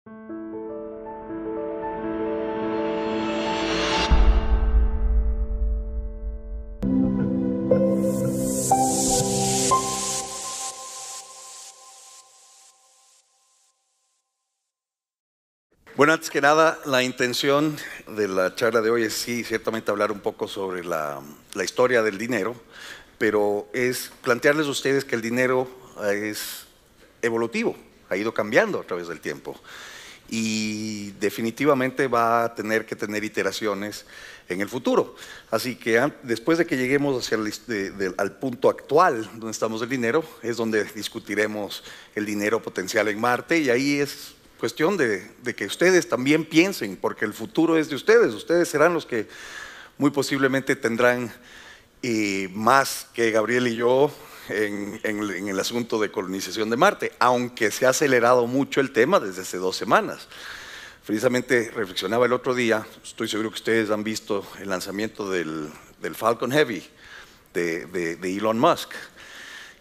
Bueno, antes que nada, la intención de la charla de hoy es sí, ciertamente hablar un poco sobre la historia del dinero, pero es plantearles a ustedes que el dinero es evolutivo, ha ido cambiando a través del tiempo y definitivamente va a tener que tener iteraciones en el futuro. Así que después de que lleguemos hacia al punto actual donde estamos del dinero, es donde discutiremos el dinero potencial en Marte, y ahí es cuestión de que ustedes también piensen, porque el futuro es de ustedes. Ustedes serán los que muy posiblemente tendrán más que Gabriel y yo en el asunto de colonización de Marte, aunque se ha acelerado mucho el tema desde hace 2 semanas. Precisamente reflexionaba el otro día, estoy seguro que ustedes han visto el lanzamiento del Falcon Heavy de Elon Musk.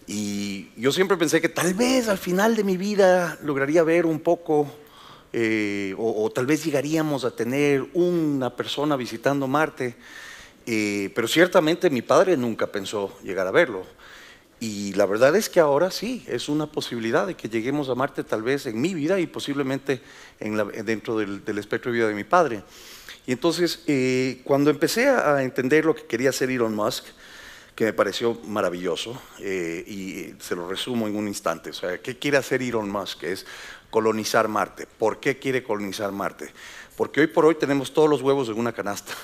Y yo siempre pensé que tal vez al final de mi vida lograría ver un poco, o tal vez llegaríamos a tener una persona visitando Marte, pero ciertamente mi padre nunca pensó llegar a verlo. Y la verdad es que ahora sí, es una posibilidad de que lleguemos a Marte tal vez en mi vida y posiblemente dentro del espectro de vida de mi padre. Y entonces, cuando empecé a entender lo que quería hacer Elon Musk, que me pareció maravilloso, y se lo resumo en un instante. O sea, ¿qué quiere hacer Elon Musk? Es colonizar Marte. ¿Por qué quiere colonizar Marte? Porque hoy por hoy tenemos todos los huevos en una canasta.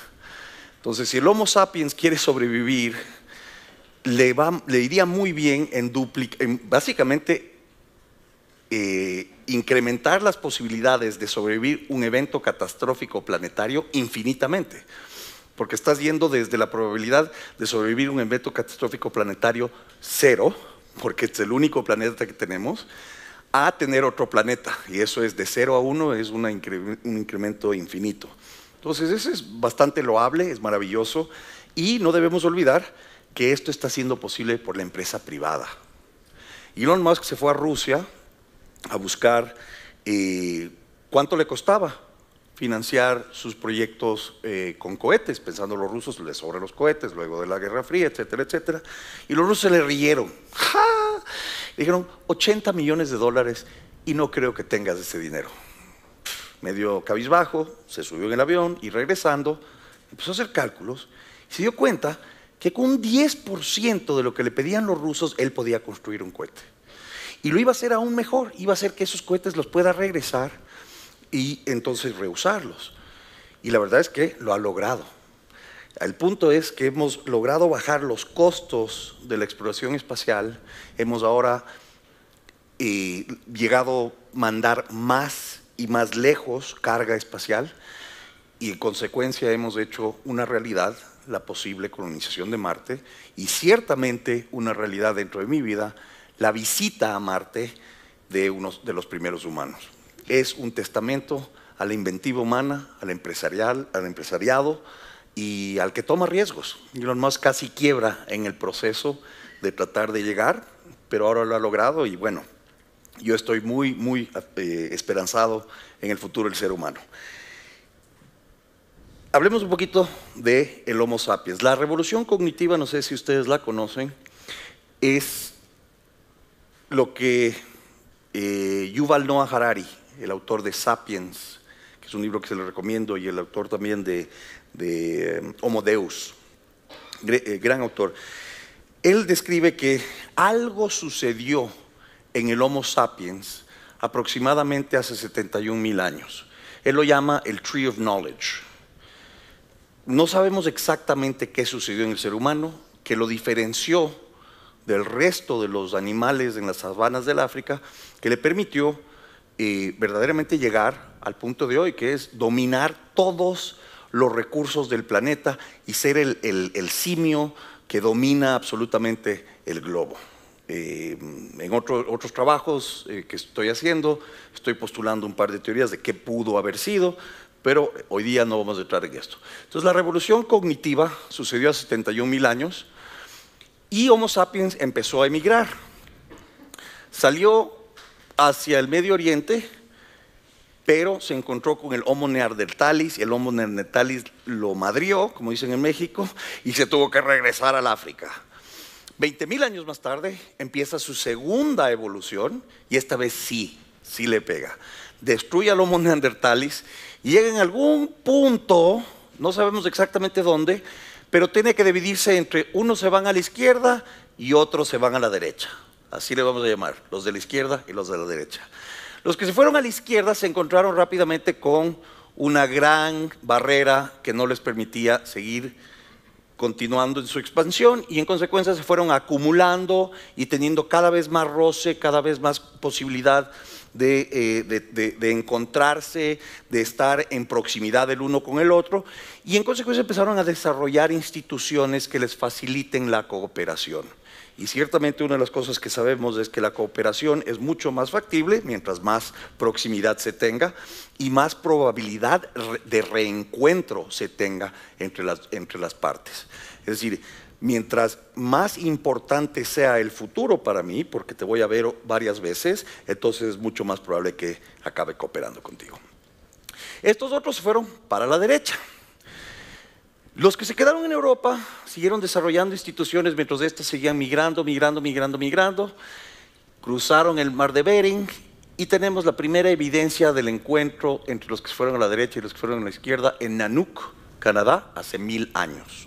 Entonces, si el Homo sapiens quiere sobrevivir, le iría muy bien en básicamente incrementar las posibilidades de sobrevivir un evento catastrófico planetario infinitamente. Porque estás yendo desde la probabilidad de sobrevivir un evento catastrófico planetario 0, porque es el único planeta que tenemos, a tener otro planeta, y eso es de 0 a 1, es un incremento infinito. Entonces, eso es bastante loable, es maravilloso, y no debemos olvidar que esto está siendo posible por la empresa privada. Elon Musk se fue a Rusia a buscar cuánto le costaba financiar sus proyectos con cohetes, pensando los rusos les sobran los cohetes luego de la Guerra Fría, etcétera, etcétera. Y los rusos se le rieron. ¡Ja! Le dijeron $80 millones y no creo que tengas ese dinero. Medio cabizbajo, se subió en el avión y regresando empezó a hacer cálculos y se dio cuenta que con un 10% de lo que le pedían los rusos él podía construir un cohete. Y lo iba a hacer aún mejor, iba a hacer que esos cohetes los pueda regresar y entonces reusarlos. Y la verdad es que lo ha logrado. El punto es que hemos logrado bajar los costos de la exploración espacial, hemos ahora llegado a mandar más y más lejos carga espacial, y en consecuencia hemos hecho una realidad la posible colonización de Marte, y ciertamente una realidad dentro de mi vida la visita a Marte de unos de los primeros humanos. Es un testamento a la inventiva humana, al empresariado y al que toma riesgos. Elon Musk casi quiebra en el proceso de tratar de llegar, pero ahora lo ha logrado y bueno, yo estoy muy esperanzado en el futuro del ser humano. Hablemos un poquito de el Homo sapiens. La revolución cognitiva, no sé si ustedes la conocen, es lo que Yuval Noah Harari, el autor de Sapiens, que es un libro que se le recomiendo, y el autor también de Homo Deus, gran autor. Él describe que algo sucedió en el Homo sapiens aproximadamente hace 71.000 años. Él lo llama el Tree of Knowledge. No sabemos exactamente qué sucedió en el ser humano, que lo diferenció del resto de los animales en las sabanas del África, que le permitió verdaderamente llegar al punto de hoy, que es dominar todos los recursos del planeta y ser el simio que domina absolutamente el globo. En otros trabajos que estoy haciendo, estoy postulando un par de teorías de qué pudo haber sido, pero hoy día no vamos a entrar en esto. Entonces, la revolución cognitiva sucedió hace 71.000 años y Homo sapiens empezó a emigrar. Salió hacia el Medio Oriente pero se encontró con el Homo neanderthalis y el Homo neanderthalis lo madrió, como dicen en México, y se tuvo que regresar al África. 20.000 años más tarde empieza su segunda evolución y esta vez sí le pega. Destruye al Homo neanderthalis y llega en algún punto, no sabemos exactamente dónde, pero tiene que dividirse entre unos se van a la izquierda y otros se van a la derecha. Así le vamos a llamar, los de la izquierda y los de la derecha. Los que se fueron a la izquierda se encontraron rápidamente con una gran barrera que no les permitía seguir continuando en su expansión y en consecuencia se fueron acumulando y teniendo cada vez más roce, cada vez más posibilidad de encontrarse, de estar en proximidad el uno con el otro y en consecuencia empezaron a desarrollar instituciones que les faciliten la cooperación. Y ciertamente una de las cosas que sabemos es que la cooperación es mucho más factible mientras más proximidad se tenga y más probabilidad de reencuentro se tenga entre las partes. Es decir, mientras más importante sea el futuro para mí, porque te voy a ver varias veces, entonces es mucho más probable que acabe cooperando contigo. Estos otros se fueron para la derecha. Los que se quedaron en Europa siguieron desarrollando instituciones mientras estas seguían migrando, cruzaron el mar de Bering y tenemos la primera evidencia del encuentro entre los que se fueron a la derecha y los que fueron a la izquierda en Nanook, Canadá, hace 1000 años.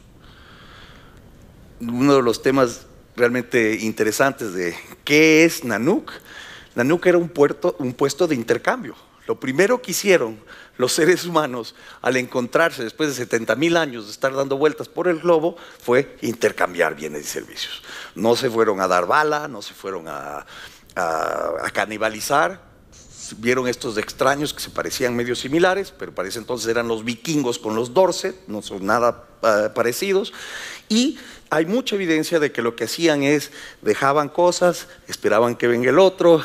Uno de los temas realmente interesantes de qué es Nanook. Nanook era un puesto de intercambio. Lo primero que hicieron los seres humanos al encontrarse después de 70.000 años de estar dando vueltas por el globo fue intercambiar bienes y servicios. No se fueron a dar bala, no se fueron a canibalizar. Vieron estos extraños que se parecían medio similares, pero para ese entonces eran los vikingos con los Dorset, no son nada parecidos. Y hay mucha evidencia de que lo que hacían es dejaban cosas, esperaban que venga el otro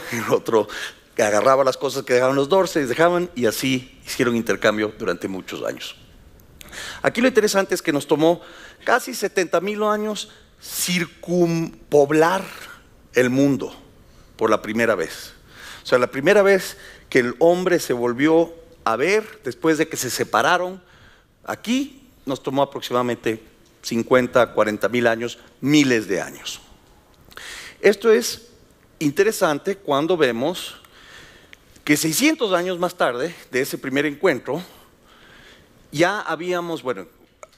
que agarraba las cosas que dejaban los Dorset, dejaban y así hicieron intercambio durante muchos años. Aquí lo interesante es que nos tomó casi 70.000 años circumpoblar el mundo por la primera vez. O sea, la primera vez que el hombre se volvió a ver después de que se separaron, aquí nos tomó aproximadamente 50, 40.000 años, miles de años. Esto es interesante cuando vemos que 600 años más tarde de ese primer encuentro, ya habíamos, bueno,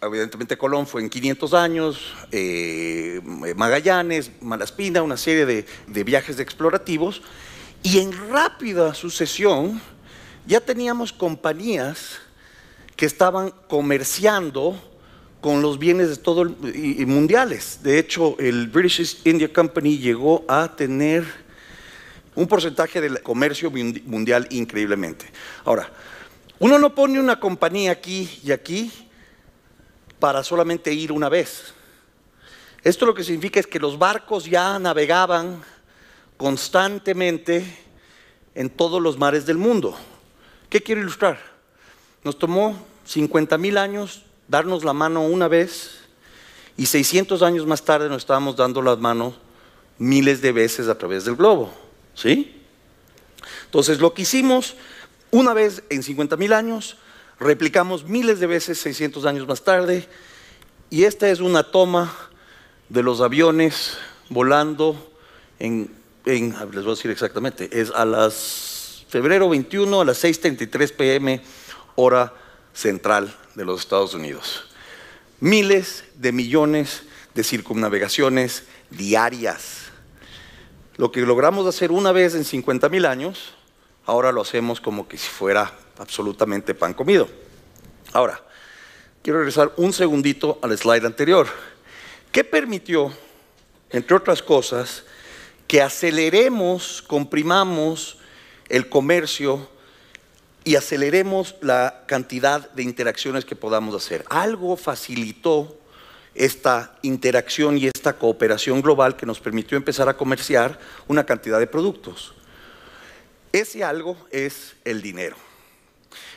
evidentemente Colón fue en 500 años, Magallanes, Malaspina, una serie de viajes explorativos, y en rápida sucesión ya teníamos compañías que estaban comerciando con los bienes de todo y mundiales. De hecho, el British East India Company llegó a tener un porcentaje del comercio mundial increíblemente. Ahora, uno no pone una compañía aquí y aquí para solamente ir una vez. Esto lo que significa es que los barcos ya navegaban constantemente en todos los mares del mundo. ¿Qué quiero ilustrar? Nos tomó 50.000 años darnos la mano una vez y 600 años más tarde nos estábamos dando las manos miles de veces a través del globo. ¿Sí? Entonces lo que hicimos una vez en 50.000 años, replicamos miles de veces 600 años más tarde y esta es una toma de los aviones volando les voy a decir exactamente, es a las febrero 21 a las 6:33 p.m. hora central de los Estados Unidos. Miles de millones de circunnavegaciones diarias. Lo que logramos hacer una vez en 50.000 años, ahora lo hacemos como que si fuera absolutamente pan comido. Ahora, quiero regresar un segundito al slide anterior. ¿Qué permitió, entre otras cosas, que aceleremos, comprimamos el comercio y aceleremos la cantidad de interacciones que podamos hacer? Algo facilitó esta interacción y esta cooperación global que nos permitió empezar a comerciar una cantidad de productos. Ese algo es el dinero.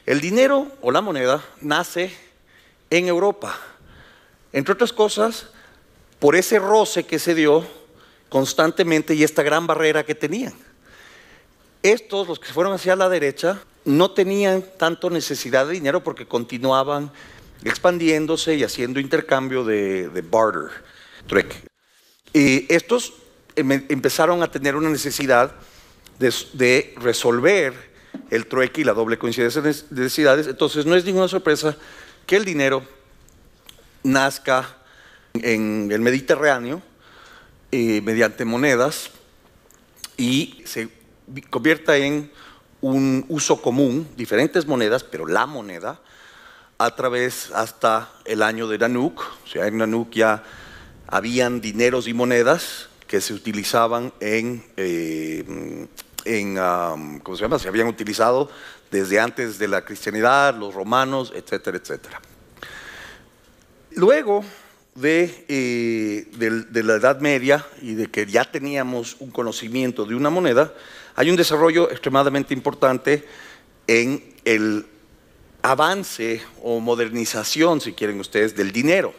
El dinero o la moneda nace en Europa, entre otras cosas, por ese roce que se dio constantemente y esta gran barrera que tenían. Estos, los que se fueron hacia la derecha, no tenían tanto necesidad de dinero porque continuaban expandiéndose y haciendo intercambio de barter, trueque. Estos empezaron a tener una necesidad de resolver el trueque y la doble coincidencia de necesidades. Entonces no es ninguna sorpresa que el dinero nazca en el Mediterráneo mediante monedas y se convierta en un uso común, diferentes monedas, pero la moneda, a través hasta el año de Nanuq. O sea, en Nanuq ya habían dineros y monedas que se utilizaban ¿cómo se llama? Se habían utilizado desde antes de la cristianidad, los romanos, etcétera, etcétera. Luego de la Edad Media y de que ya teníamos un conocimiento de una moneda, hay un desarrollo extremadamente importante en el avance o modernización, si quieren ustedes, del dinero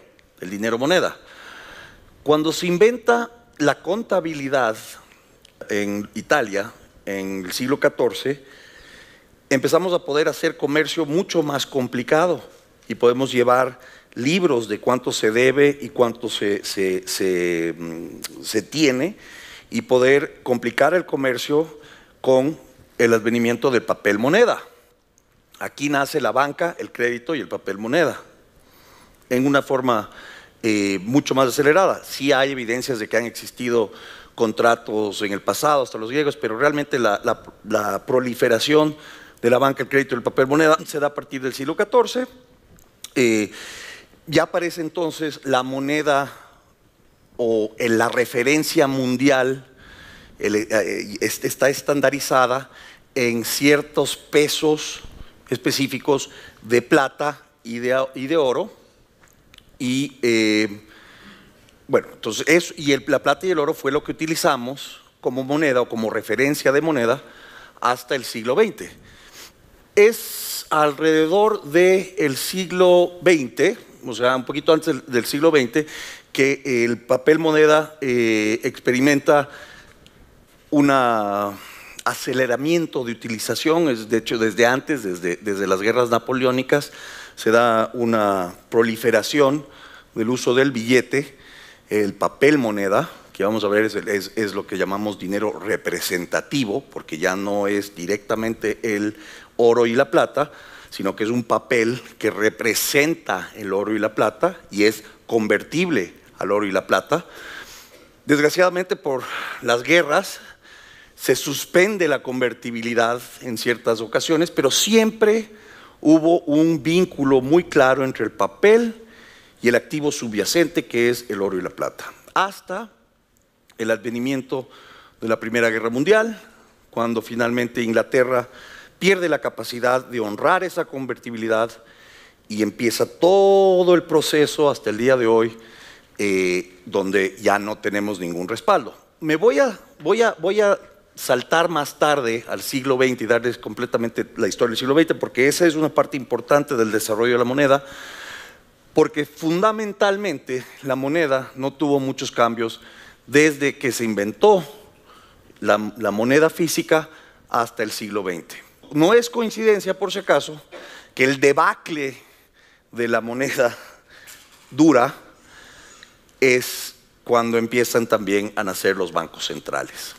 moneda. Cuando se inventa la contabilidad en Italia, en el siglo XIV, empezamos a poder hacer comercio mucho más complicado y podemos llevar libros de cuánto se debe y cuánto se tiene y poder complicar el comercio con el advenimiento del papel moneda. Aquí nace la banca, el crédito y el papel moneda en una forma mucho más acelerada. Sí hay evidencias de que han existido contratos en el pasado, hasta los griegos, pero realmente la proliferación de la banca, el crédito y el papel moneda se da a partir del siglo XIV. Ya aparece entonces la moneda o la referencia mundial, está estandarizada en ciertos pesos específicos de plata y de oro. Bueno, entonces la plata y el oro fue lo que utilizamos como moneda o como referencia de moneda hasta el siglo XX. Es alrededor del siglo XX, o sea, un poquito antes del siglo XX, que el papel moneda experimenta un aceleramiento de utilización. De hecho, desde antes, desde las guerras napoleónicas, se da una proliferación del uso del billete, el papel moneda, que vamos a ver es lo que llamamos dinero representativo, porque ya no es directamente el oro y la plata, sino que es un papel que representa el oro y la plata y es convertible al oro y la plata. Desgraciadamente, por las guerras se suspende la convertibilidad en ciertas ocasiones, pero siempre hubo un vínculo muy claro entre el papel y el activo subyacente, que es el oro y la plata, hasta el advenimiento de la Primera Guerra Mundial, cuando finalmente Inglaterra pierde la capacidad de honrar esa convertibilidad y empieza todo el proceso hasta el día de hoy, donde ya no tenemos ningún respaldo. Me voy a saltar más tarde al siglo XX y darles completamente la historia del siglo XX, porque esa es una parte importante del desarrollo de la moneda, porque fundamentalmente la moneda no tuvo muchos cambios desde que se inventó la moneda física hasta el siglo XX. No es coincidencia, por si acaso, que el debacle de la moneda dura es cuando empiezan también a nacer los bancos centrales.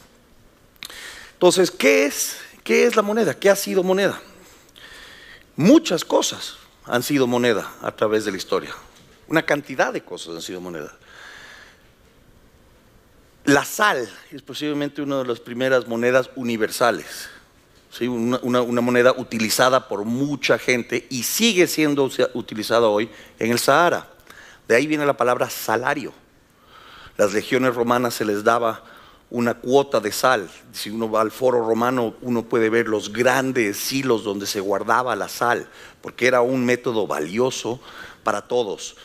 Entonces, ¿qué es la moneda? ¿Qué ha sido moneda? Muchas cosas han sido moneda a través de la historia. Una cantidad de cosas han sido moneda. La sal es posiblemente una de las primeras monedas universales. ¿Sí? Una moneda utilizada por mucha gente y sigue siendo utilizada hoy en el Sahara. De ahí viene la palabra salario. Las legiones romanas se les daba una cuota de sal. Si uno va al foro romano, uno puede ver los grandes silos donde se guardaba la sal, porque era un método valioso para todos,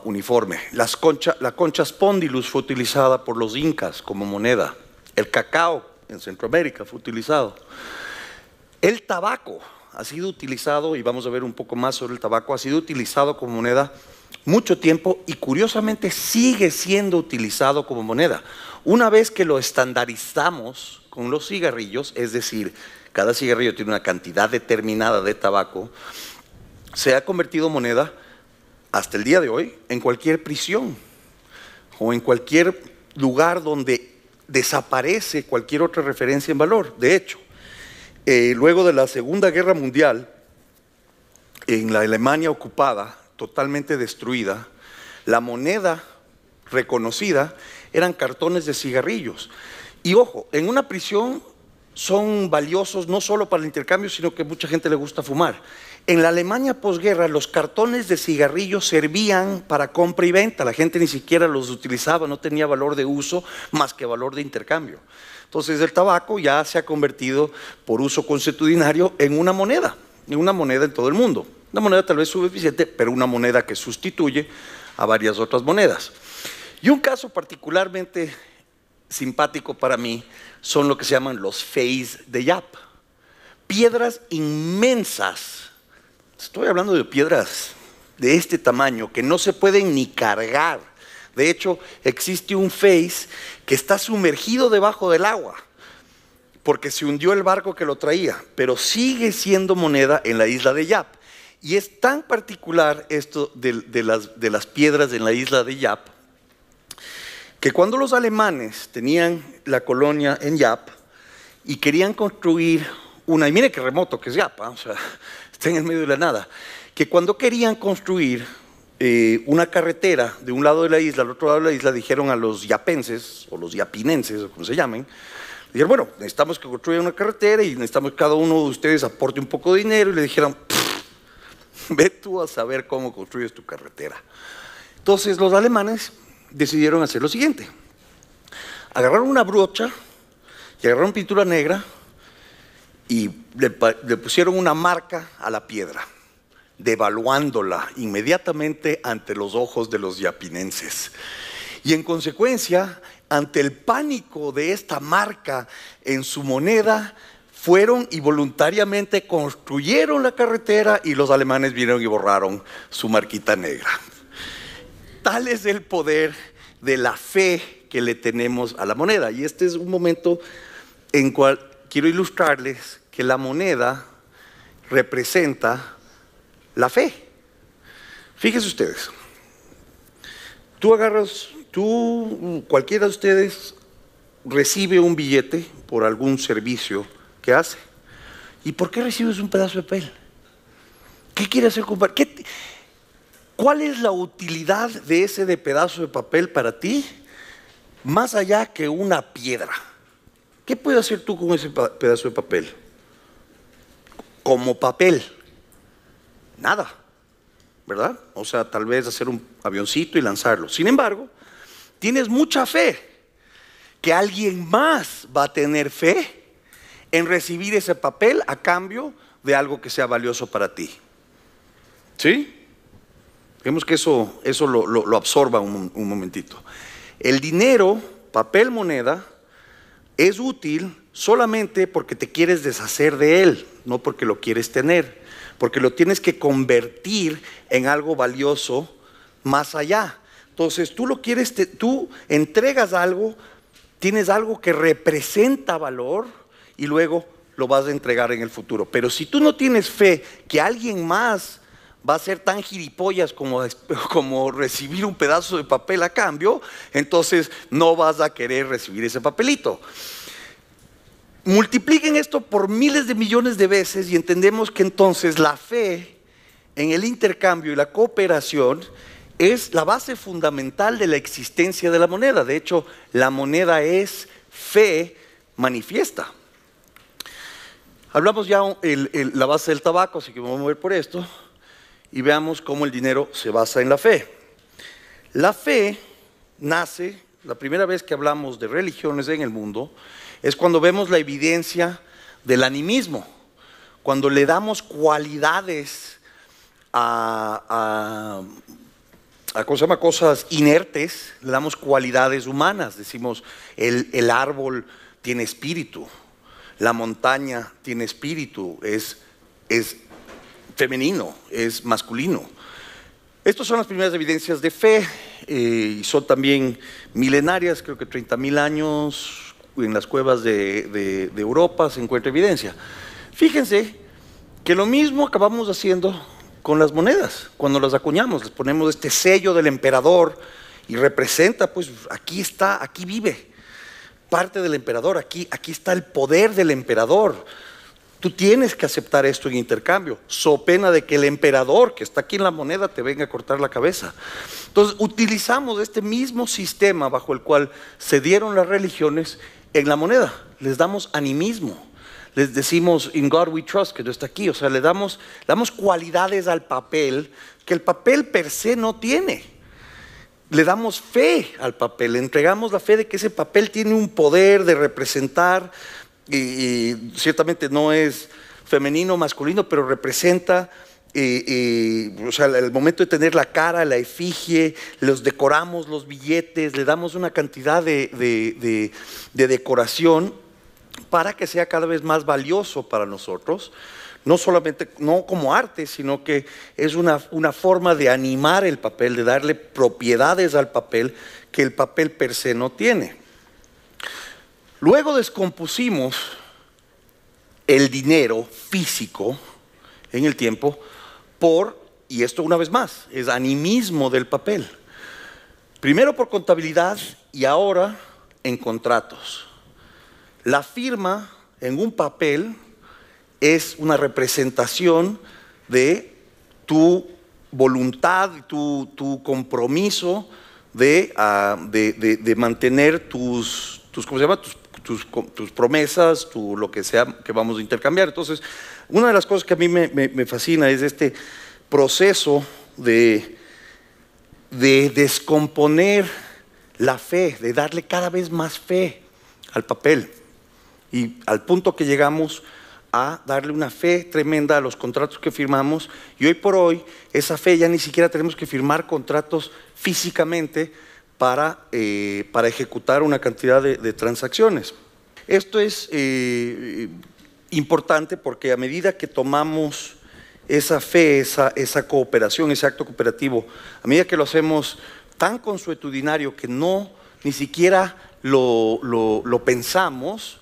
uniforme. La concha spondylus fue utilizada por los incas como moneda. El cacao en Centroamérica fue utilizado. El tabaco ha sido utilizado, y vamos a ver un poco más sobre el tabaco, ha sido utilizado como moneda mucho tiempo y curiosamente sigue siendo utilizado como moneda. Una vez que lo estandarizamos con los cigarrillos, es decir, cada cigarrillo tiene una cantidad determinada de tabaco, se ha convertido moneda hasta el día de hoy en cualquier prisión o en cualquier lugar donde desaparece cualquier otra referencia en valor. De hecho, luego de la Segunda Guerra Mundial, en la Alemania ocupada, totalmente destruida, la moneda reconocida eran cartones de cigarrillos. Y ojo, en una prisión son valiosos no solo para el intercambio, sino que a mucha gente le gusta fumar. En la Alemania posguerra, los cartones de cigarrillos servían para compra y venta. La gente ni siquiera los utilizaba, no tenía valor de uso más que valor de intercambio. Entonces el tabaco ya se ha convertido por uso consuetudinario en una moneda en todo el mundo. Una moneda tal vez suficiente, pero una moneda que sustituye a varias otras monedas. Y un caso particularmente simpático para mí son lo que se llaman los feis de Yap. Piedras inmensas. Estoy hablando de piedras de este tamaño que no se pueden ni cargar. De hecho, existe un feis que está sumergido debajo del agua porque se hundió el barco que lo traía, pero sigue siendo moneda en la isla de Yap. Y es tan particular esto de las piedras en la isla de Yap, que cuando los alemanes tenían la colonia en Yap y querían construir una, y mire qué remoto que es Yap, o sea, está en el medio de la nada, que cuando querían construir una carretera de un lado de la isla al otro lado de la isla, dijeron a los yapenses, o los yapinenses, o como se llamen, dijeron, bueno, necesitamos que construyan una carretera y necesitamos que cada uno de ustedes aporte un poco de dinero, y le dijeron, ve tú a saber cómo construyes tu carretera. Entonces los alemanes decidieron hacer lo siguiente: agarraron una brocha y agarraron pintura negra y le pusieron una marca a la piedra, devaluándola inmediatamente ante los ojos de los yapinenses. Y en consecuencia, ante el pánico de esta marca en su moneda, fueron y voluntariamente construyeron la carretera, y los alemanes vinieron y borraron su marquita negra. Tal es el poder de la fe que le tenemos a la moneda. Y este es un momento en cual quiero ilustrarles que la moneda representa la fe. Fíjense ustedes, cualquiera de ustedes recibe un billete por algún servicio que hace. ¿Y por qué recibes un pedazo de papel? ¿Qué quiere hacer con papel? ¿Cuál es la utilidad de ese pedazo de papel para ti, más allá que una piedra? ¿Qué puedes hacer tú con ese pedazo de papel? Como papel, nada, ¿verdad? O sea, tal vez hacer un avioncito y lanzarlo. Sin embargo, tienes mucha fe que alguien más va a tener fe en recibir ese papel a cambio de algo que sea valioso para ti. ¿Sí? Digamos que eso lo absorba un momentito. El dinero, papel, moneda, es útil solamente porque te quieres deshacer de él, no porque lo quieres tener, porque lo tienes que convertir en algo valioso más allá. Entonces tú entregas algo, tienes algo que representa valor y luego lo vas a entregar en el futuro. Pero si tú no tienes fe que alguien más va a ser tan gilipollas como recibir un pedazo de papel a cambio, entonces no vas a querer recibir ese papelito. Multipliquen esto por miles de millones de veces y entendemos que entonces la fe en el intercambio y la cooperación es la base fundamental de la existencia de la moneda. De hecho, la moneda es fe manifiesta. Hablamos ya la base del tabaco, así que me voy a mover por esto y veamos cómo el dinero se basa en la fe. La fe nace, la primera vez que hablamos de religiones en el mundo, es cuando vemos la evidencia del animismo, cuando le damos cualidades a cosas inertes, le damos cualidades humanas. Decimos, el árbol tiene espíritu, la montaña tiene espíritu, es femenino, es masculino. Estas son las primeras evidencias de fe y son también milenarias, creo que 30,000 años, en las cuevas de Europa se encuentra evidencia. Fíjense que lo mismo acabamos haciendo con las monedas. Cuando las acuñamos, les ponemos este sello del emperador y representa, pues aquí está, aquí vive parte del emperador, aquí está el poder del emperador. Tú tienes que aceptar esto en intercambio, so pena de que el emperador que está aquí en la moneda te venga a cortar la cabeza. Entonces utilizamos este mismo sistema bajo el cual se dieron las religiones en la moneda. Les damos animismo, les decimos in God we trust, que no está aquí. O sea, le damos cualidades al papel que el papel per se no tiene. Le damos fe al papel, le entregamos la fe de que ese papel tiene un poder de representar. Y ciertamente no es femenino o masculino, pero representa, o sea, el momento de tener la cara, la efigie, los decoramos los billetes, le damos una cantidad de decoración para que sea cada vez más valioso para nosotros, no solamente, no como arte, sino que es una forma de animar el papel, de darle propiedades al papel que el papel per se no tiene. Luego descompusimos el dinero físico en el tiempo y esto una vez más, es animismo del papel. Primero por contabilidad y ahora en contratos. La firma en un papel es una representación de tu voluntad, tu compromiso de mantener ¿cómo se llama? Tus promesas, lo que sea que vamos a intercambiar. Entonces, una de las cosas que a mí me fascina es este proceso de descomponer la fe, de darle cada vez más fe al papel, y al punto que llegamos a darle una fe tremenda a los contratos que firmamos, y hoy por hoy esa fe ya ni siquiera tenemos que firmar contratos físicamente para ejecutar una cantidad de transacciones. Esto es importante porque a medida que tomamos esa fe, esa cooperación, ese acto cooperativo, a medida que lo hacemos tan consuetudinario que ni siquiera lo pensamos,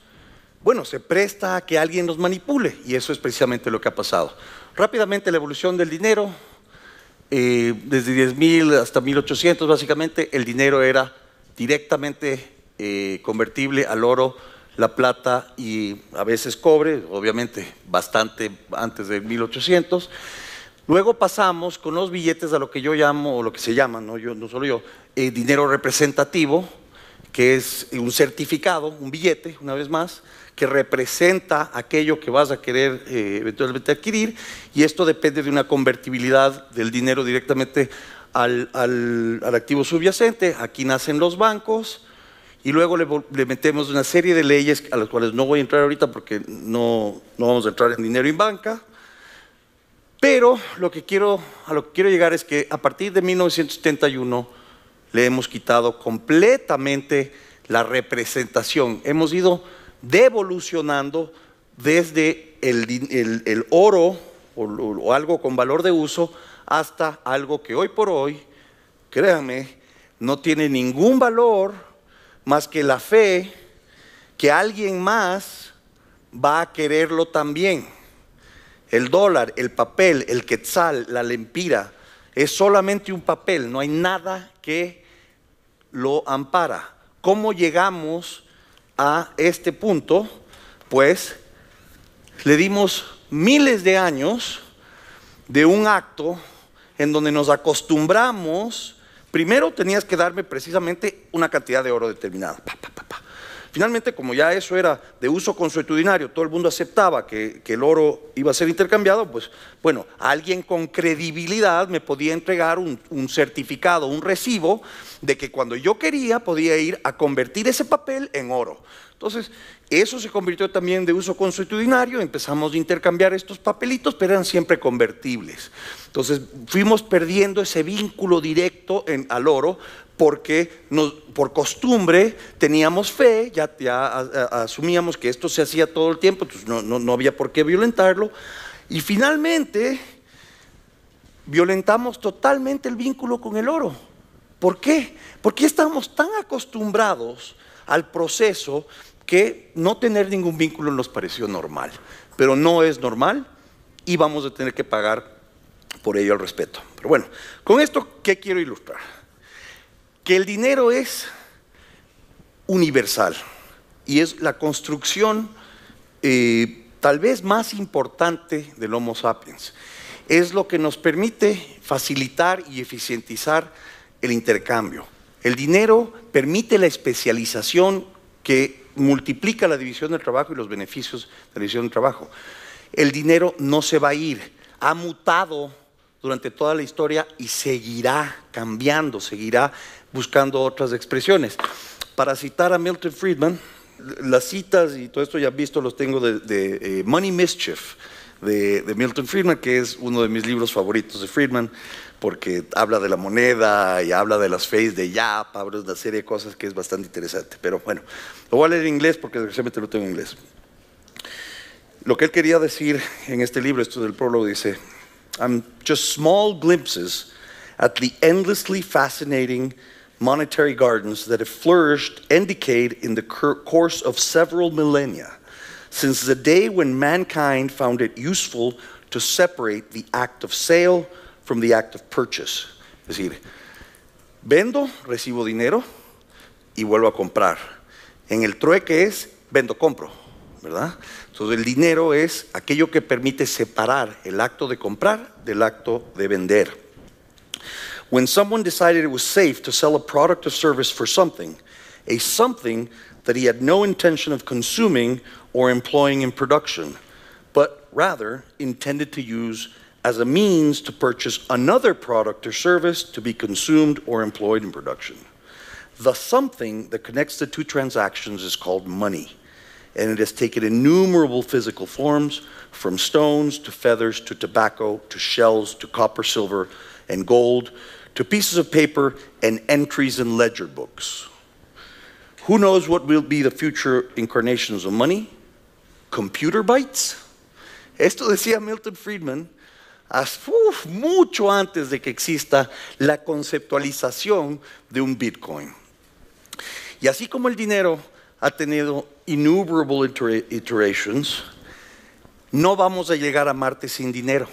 bueno, se presta a que alguien nos manipule, y eso es precisamente lo que ha pasado. Rápidamente la evolución del dinero. Desde 10.000 hasta 1800 básicamente el dinero era directamente convertible al oro, la plata y a veces cobre, obviamente bastante antes de 1800. Luego pasamos con los billetes a lo que yo llamo, o lo que se llama, no solo yo, dinero representativo, que es un certificado, un billete, una vez más, que representa aquello que vas a querer eventualmente adquirir, y esto depende de una convertibilidad del dinero directamente al activo subyacente. Aquí nacen los bancos, y luego le metemos una serie de leyes a las cuales no voy a entrar ahorita porque no vamos a entrar en dinero en banca, pero a lo que quiero llegar es que a partir de 1971 le hemos quitado completamente la representación. Hemos ido devolucionando desde el oro o algo con valor de uso hasta algo que hoy por hoy, créanme, no tiene ningún valor más que la fe que alguien más va a quererlo también. El dólar, el papel, el quetzal, la lempira, es solamente un papel, no hay nada que lo ampara. ¿Cómo llegamos a este punto? Pues le dimos miles de años de un acto en donde nos acostumbramos. Primero tenías que darme precisamente una cantidad de oro determinada. Finalmente, como ya eso era de uso consuetudinario, todo el mundo aceptaba que el oro iba a ser intercambiado, pues bueno, alguien con credibilidad me podía entregar un certificado, un recibo de que cuando yo quería podía ir a convertir ese papel en oro. Entonces, eso se convirtió también de uso consuetudinario, empezamos a intercambiar estos papelitos, pero eran siempre convertibles. Entonces, fuimos perdiendo ese vínculo directo al oro, porque por costumbre teníamos fe, ya asumíamos que esto se hacía todo el tiempo, entonces no había por qué violentarlo, y finalmente violentamos totalmente el vínculo con el oro. ¿Por qué? Porque estamos tan acostumbrados al proceso que no tener ningún vínculo nos pareció normal, pero no es normal y vamos a tener que pagar por ello al respeto. Pero bueno, con esto, ¿qué quiero ilustrar? Que el dinero es universal y es la construcción tal vez más importante del Homo sapiens. Es lo que nos permite facilitar y eficientizar el intercambio. El dinero permite la especialización que multiplica la división del trabajo y los beneficios de la división del trabajo. El dinero no se va a ir, ha mutado durante toda la historia y seguirá cambiando, seguirá buscando otras expresiones. Para citar a Milton Friedman, las citas y todo esto ya visto los tengo de Money Mischief, de Milton Friedman, que es uno de mis libros favoritos de Friedman, porque habla de la moneda y habla de las fees de Yap, habla de una serie de cosas que es bastante interesante. Pero bueno, lo voy a leer en inglés porque desgraciadamente lo tengo en inglés. Lo que él quería decir en este libro, esto del prólogo, dice: just small glimpses at the endlessly fascinating monetary gardens that have flourished and decayed in the course of several millennia, since the day when mankind found it useful to separate the act of sale from the act of purchase. Es decir, vendo, recibo dinero y vuelvo a comprar. En el trueque es vendo, compro, ¿verdad? Entonces el dinero es aquello que permite separar el acto de comprar del acto de vender. When someone decided it was safe to sell a product or service for something, a something that he had no intention of consuming or employing in production, but rather intended to use as a means to purchase another product or service to be consumed or employed in production. The something that connects the two transactions is called money, and it has taken innumerable physical forms, from stones to feathers to tobacco to shells to copper, silver, and gold, to pieces of paper and entries in ledger books. Who knows what will be the future incarnations of money? Computer bytes? Esto decía Milton Friedman mucho antes de que exista la conceptualización de un Bitcoin. Y así como el dinero ha tenido innumerable iterations, no vamos a llegar a Marte sin dinero.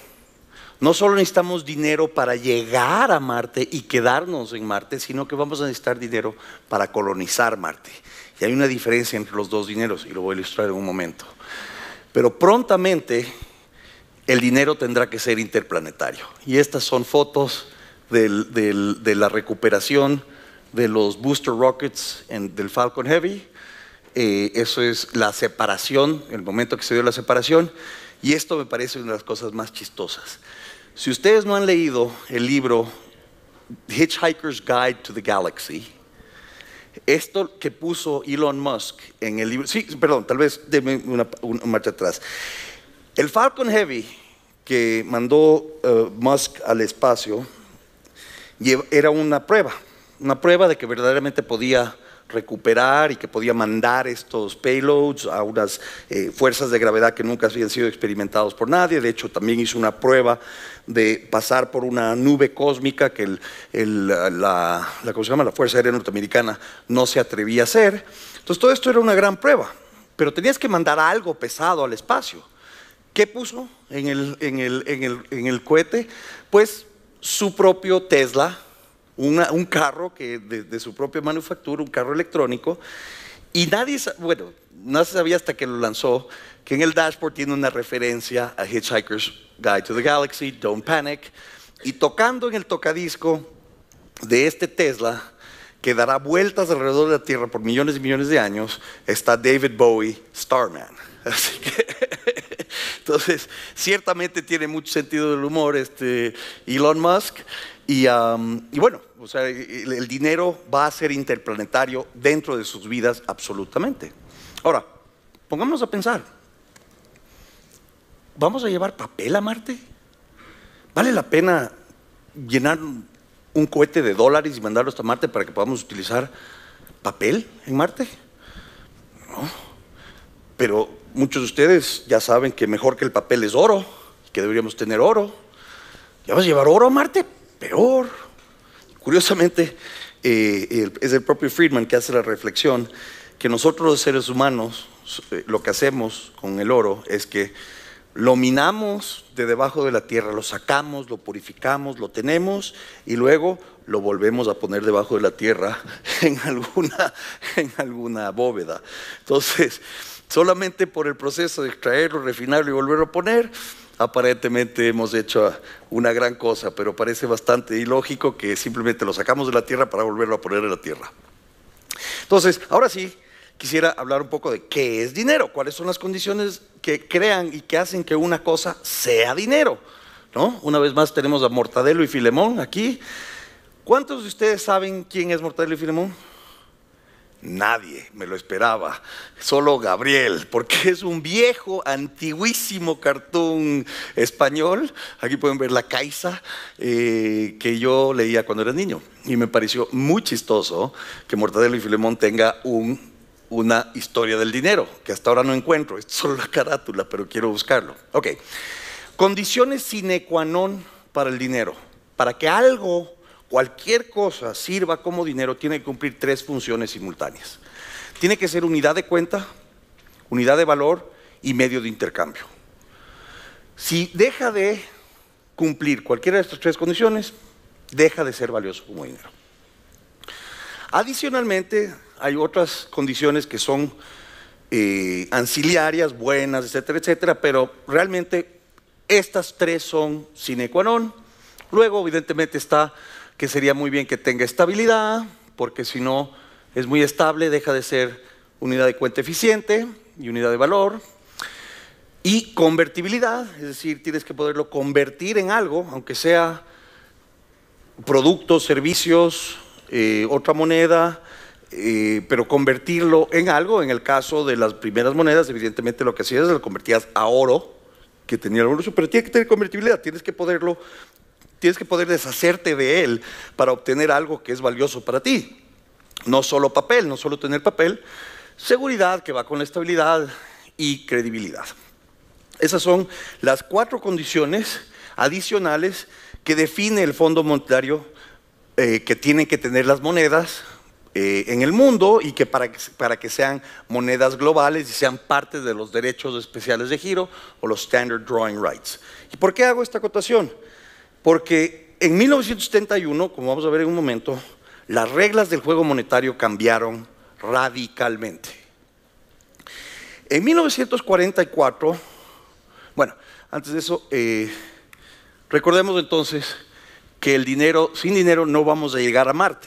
No solo necesitamos dinero para llegar a Marte y quedarnos en Marte, sino que vamos a necesitar dinero para colonizar Marte. Y hay una diferencia entre los dos dineros, y lo voy a ilustrar en un momento. Pero prontamente el dinero tendrá que ser interplanetario. Y estas son fotos de la recuperación de los booster rockets del Falcon Heavy. Eso es la separación, el momento que se dio la separación. Y esto me parece una de las cosas más chistosas. Si ustedes no han leído el libro Hitchhiker's Guide to the Galaxy, esto que puso Elon Musk en el libro, sí, perdón, tal vez denme una marcha atrás. El Falcon Heavy que mandó Musk al espacio era una prueba de que verdaderamente podía recuperar y que podía mandar estos payloads a unas fuerzas de gravedad que nunca habían sido experimentados por nadie. De hecho, también hizo una prueba de pasar por una nube cósmica que ¿cómo se llama? La Fuerza Aérea Norteamericana no se atrevía a hacer. Entonces, todo esto era una gran prueba, pero tenías que mandar algo pesado al espacio. ¿Qué puso en el cohete? Pues su propio Tesla, un carro que de su propia manufactura, un carro electrónico, y no se sabía hasta que lo lanzó que en el dashboard tiene una referencia a Hitchhiker's Guide to the Galaxy, Don't Panic, y tocando en el tocadisco de este Tesla que dará vueltas alrededor de la Tierra por millones y millones de años, está David Bowie, Starman. Así que entonces ciertamente tiene mucho sentido del humor Elon Musk. Y bueno, o sea, el dinero va a ser interplanetario dentro de sus vidas absolutamente. Ahora, pongámonos a pensar, ¿vamos a llevar papel a Marte? ¿Vale la pena llenar un cohete de dólares y mandarlo hasta Marte para que podamos utilizar papel en Marte? No, pero muchos de ustedes ya saben que mejor que el papel es oro, que deberíamos tener oro. ¿Ya vas a llevar oro a Marte? Peor. Curiosamente, es el propio Friedman que hace la reflexión que nosotros los seres humanos lo que hacemos con el oro es que lo minamos de debajo de la tierra, lo sacamos, lo purificamos, lo tenemos y luego lo volvemos a poner debajo de la tierra en alguna bóveda. Entonces, solamente por el proceso de extraerlo, refinarlo y volverlo a poner, aparentemente hemos hecho una gran cosa, pero parece bastante ilógico que simplemente lo sacamos de la tierra para volverlo a poner en la tierra. Entonces, ahora sí, quisiera hablar un poco de qué es dinero, cuáles son las condiciones que crean y que hacen que una cosa sea dinero, ¿no? Una vez más tenemos a Mortadelo y Filemón aquí. ¿Cuántos de ustedes saben quién es Mortadelo y Filemón? Nadie, me lo esperaba, solo Gabriel, porque es un viejo, antiguísimo cartoon español. Aquí pueden ver La Caixa, que yo leía cuando era niño, y me pareció muy chistoso que Mortadelo y Filemón tenga una historia del dinero, que hasta ahora no encuentro, es solo la carátula, pero quiero buscarlo. Ok, condiciones sine qua non para el dinero. Para que algo, cualquier cosa sirva como dinero, tiene que cumplir 3 funciones simultáneas. Tiene que ser unidad de cuenta, unidad de valor y medio de intercambio. Si deja de cumplir cualquiera de estas 3 condiciones, deja de ser valioso como dinero. Adicionalmente, hay otras condiciones que son ancillarias, buenas, etcétera, etcétera, pero realmente estas 3 son sine qua non. Luego, evidentemente, está que sería muy bien que tenga estabilidad, porque si no es muy estable, deja de ser unidad de cuenta eficiente y unidad de valor. Y convertibilidad, es decir, tienes que poderlo convertir en algo, aunque sea productos, servicios, otra moneda, pero convertirlo en algo. En el caso de las primeras monedas, evidentemente lo que hacías es lo convertías a oro, que tenía el oro, pero tiene que tener convertibilidad, tienes que poder deshacerte de él para obtener algo que es valioso para ti. No solo papel, no solo tener papel, seguridad que va con la estabilidad y credibilidad. Esas son las 4 condiciones adicionales que define el Fondo Monetario que tienen que tener las monedas en el mundo, y que para que sean monedas globales y sean parte de los derechos especiales de giro o los Standard Drawing Rights. ¿Y por qué hago esta acotación? Porque en 1971, como vamos a ver en un momento, las reglas del juego monetario cambiaron radicalmente. En 1944, bueno, antes de eso, recordemos entonces que sin dinero no vamos a llegar a Marte.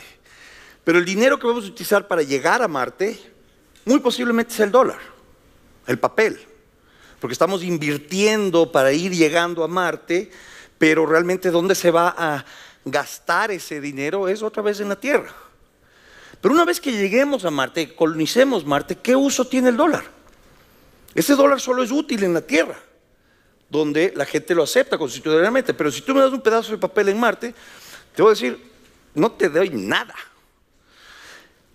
Pero el dinero que vamos a utilizar para llegar a Marte, muy posiblemente sea el dólar, el papel. Porque estamos invirtiendo para ir llegando a Marte, pero realmente ¿dónde se va a gastar ese dinero? Es otra vez en la Tierra. Pero una vez que lleguemos a Marte, colonicemos Marte, ¿qué uso tiene el dólar? Ese dólar solo es útil en la Tierra, donde la gente lo acepta constitucionalmente. Pero si tú me das un pedazo de papel en Marte, te voy a decir, no te doy nada.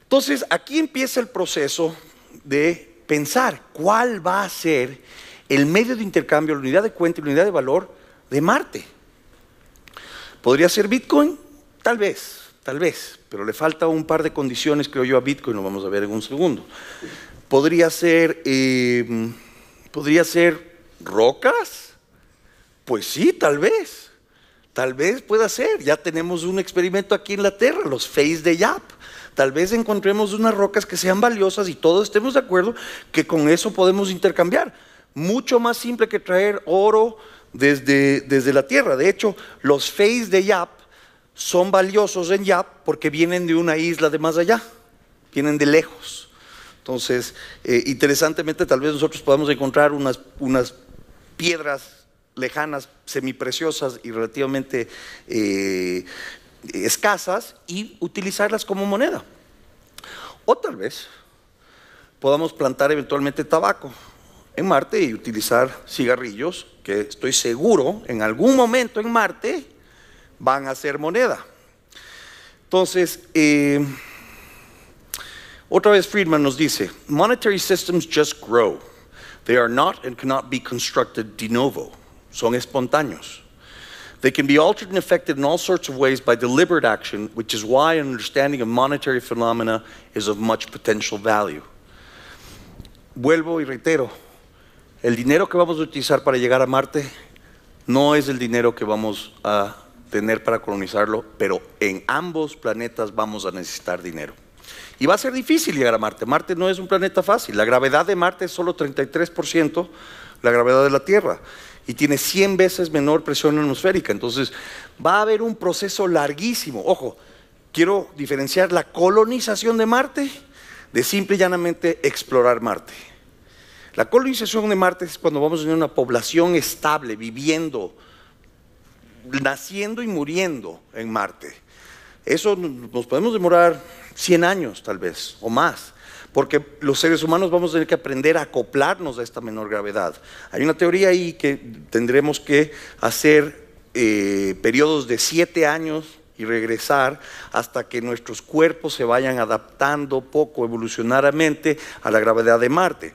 Entonces, aquí empieza el proceso de pensar cuál va a ser el medio de intercambio, la unidad de cuenta y la unidad de valor de Marte. ¿Podría ser Bitcoin? Tal vez, pero le falta un par de condiciones, creo yo, a Bitcoin, lo vamos a ver en un segundo. ¿Podría ser rocas? Pues sí, tal vez pueda ser. Ya tenemos un experimento aquí en la Tierra, los Face de Yap. Tal vez encontremos unas rocas que sean valiosas y todos estemos de acuerdo que con eso podemos intercambiar. Mucho más simple que traer oro desde la Tierra. De hecho, los Face de Yap son valiosos en Yap porque vienen de una isla de más allá, vienen de lejos. Entonces, interesantemente, tal vez nosotros podamos encontrar unas piedras lejanas, semipreciosas y relativamente escasas, y utilizarlas como moneda. O tal vez podamos plantar eventualmente tabaco en Marte y utilizar cigarrillos, que estoy seguro en algún momento en Marte van a ser moneda. Entonces, otra vez Friedman nos dice, monetary systems just grow. They are not and cannot be constructed de novo. Son espontáneos. They can be altered and affected in all sorts of ways by deliberate action, which is why an understanding of monetary phenomena is of much potential value. vuelvo y reitero, el dinero que vamos a utilizar para llegar a Marte no es el dinero que vamos a tener para colonizarlo, pero en ambos planetas vamos a necesitar dinero. Y va a ser difícil llegar a Marte. Marte no es un planeta fácil. La gravedad de Marte es solo 33% la gravedad de la Tierra y tiene 100 veces menor presión atmosférica. Entonces va a haber un proceso larguísimo. Ojo, quiero diferenciar la colonización de Marte de simple y llanamente explorar Marte. La colonización de Marte es cuando vamos a tener una población estable, viviendo, naciendo y muriendo en Marte. Eso nos podemos demorar 100 años tal vez, o más, porque los seres humanos vamos a tener que aprender a acoplarnos a esta menor gravedad. Hay una teoría ahí que tendremos que hacer periodos de 7 años y regresar hasta que nuestros cuerpos se vayan adaptando poco evolucionariamente a la gravedad de Marte.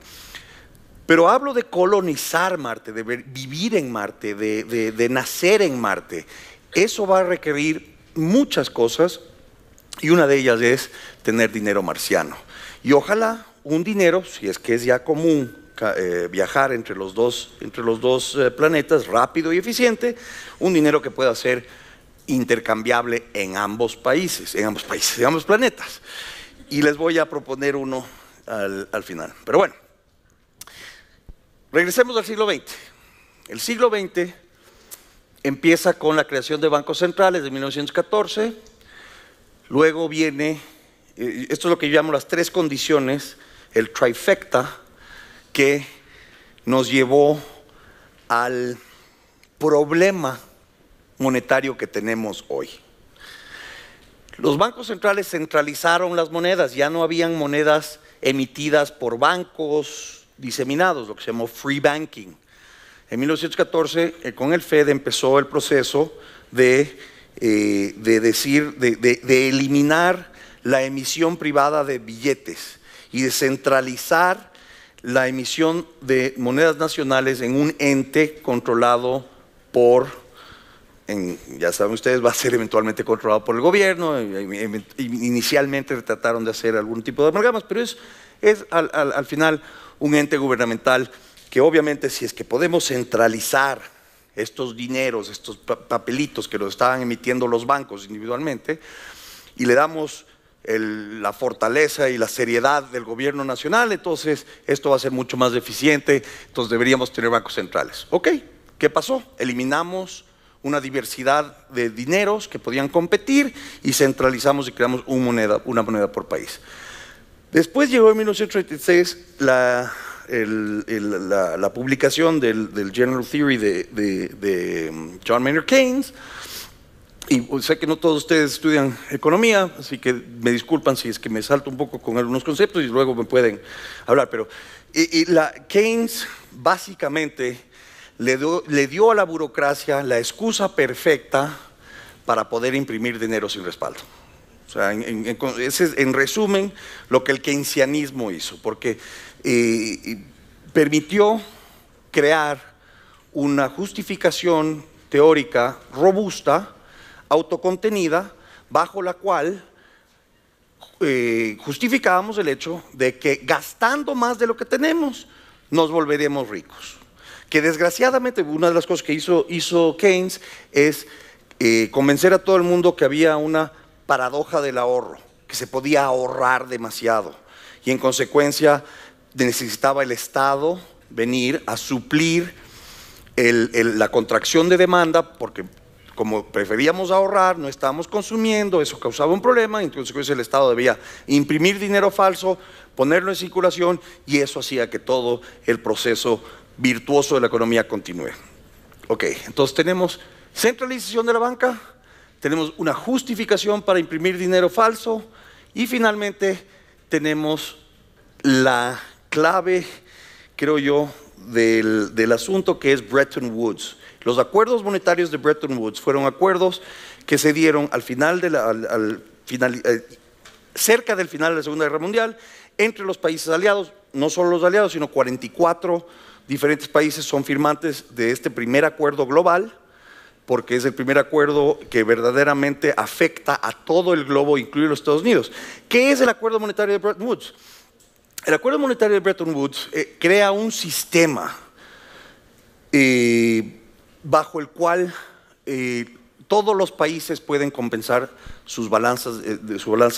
Pero hablo de colonizar Marte, de vivir en Marte, de nacer en Marte. Eso va a requerir muchas cosas y una de ellas es tener dinero marciano. Y ojalá un dinero, si es que es ya común viajar entre los dos planetas rápido y eficiente, un dinero que pueda ser intercambiable en ambos planetas. Y les voy a proponer uno al final. Pero bueno, regresemos al siglo XX. El siglo XX empieza con la creación de bancos centrales de 1914, luego viene, esto es lo que yo llamo las 3 condiciones, el trifecta, que nos llevó al problema monetario que tenemos hoy. Los bancos centrales centralizaron las monedas, ya no habían monedas emitidas por bancos diseminados, lo que se llamó free banking. En 1914, con el FED empezó el proceso de eliminar la emisión privada de billetes y de centralizar la emisión de monedas nacionales en un ente controlado por, ya saben ustedes, va a ser eventualmente controlado por el gobierno. Inicialmente trataron de hacer algún tipo de amalgamas, pero es al final un ente gubernamental que obviamente, si es que podemos centralizar estos dineros, estos papelitos que los estaban emitiendo los bancos individualmente, y le damos la fortaleza y la seriedad del gobierno nacional, entonces esto va a ser mucho más eficiente, entonces deberíamos tener bancos centrales. Ok, ¿qué pasó? Eliminamos una diversidad de dineros que podían competir y centralizamos y creamos una moneda por país. Después llegó en 1936 la publicación del General Theory de John Maynard Keynes, y sé que no todos ustedes estudian economía, así que me disculpan si es que me salto un poco con algunos conceptos y luego me pueden hablar, pero Keynes básicamente le dio a la burocracia la excusa perfecta para poder imprimir dinero sin respaldo. O sea, ese es en resumen lo que el keynesianismo hizo, porque permitió crear una justificación teórica robusta, autocontenida, bajo la cual justificábamos el hecho de que gastando más de lo que tenemos nos volveremos ricos. Que desgraciadamente una de las cosas que hizo Keynes es convencer a todo el mundo que había una paradoja del ahorro, que se podía ahorrar demasiado y en consecuencia necesitaba el Estado venir a suplir la contracción de demanda, porque como preferíamos ahorrar, no estábamos consumiendo, eso causaba un problema, entonces el Estado debía imprimir dinero falso, ponerlo en circulación, y eso hacía que todo el proceso virtuoso de la economía continúe. Ok, entonces tenemos centralización de la banca, tenemos una justificación para imprimir dinero falso, y finalmente tenemos la clave, creo yo, del asunto, que es Bretton Woods. Los acuerdos monetarios de Bretton Woods fueron acuerdos que se dieron al final cerca del final de la Segunda Guerra Mundial entre los países aliados, no solo los aliados, sino 44 diferentes países son firmantes de este primer acuerdo global, porque es el primer acuerdo que verdaderamente afecta a todo el globo, incluido los Estados Unidos. ¿Qué es el acuerdo monetario de Bretton Woods? El acuerdo monetario de Bretton Woods crea un sistema bajo el cual todos los países pueden compensar sus balanzas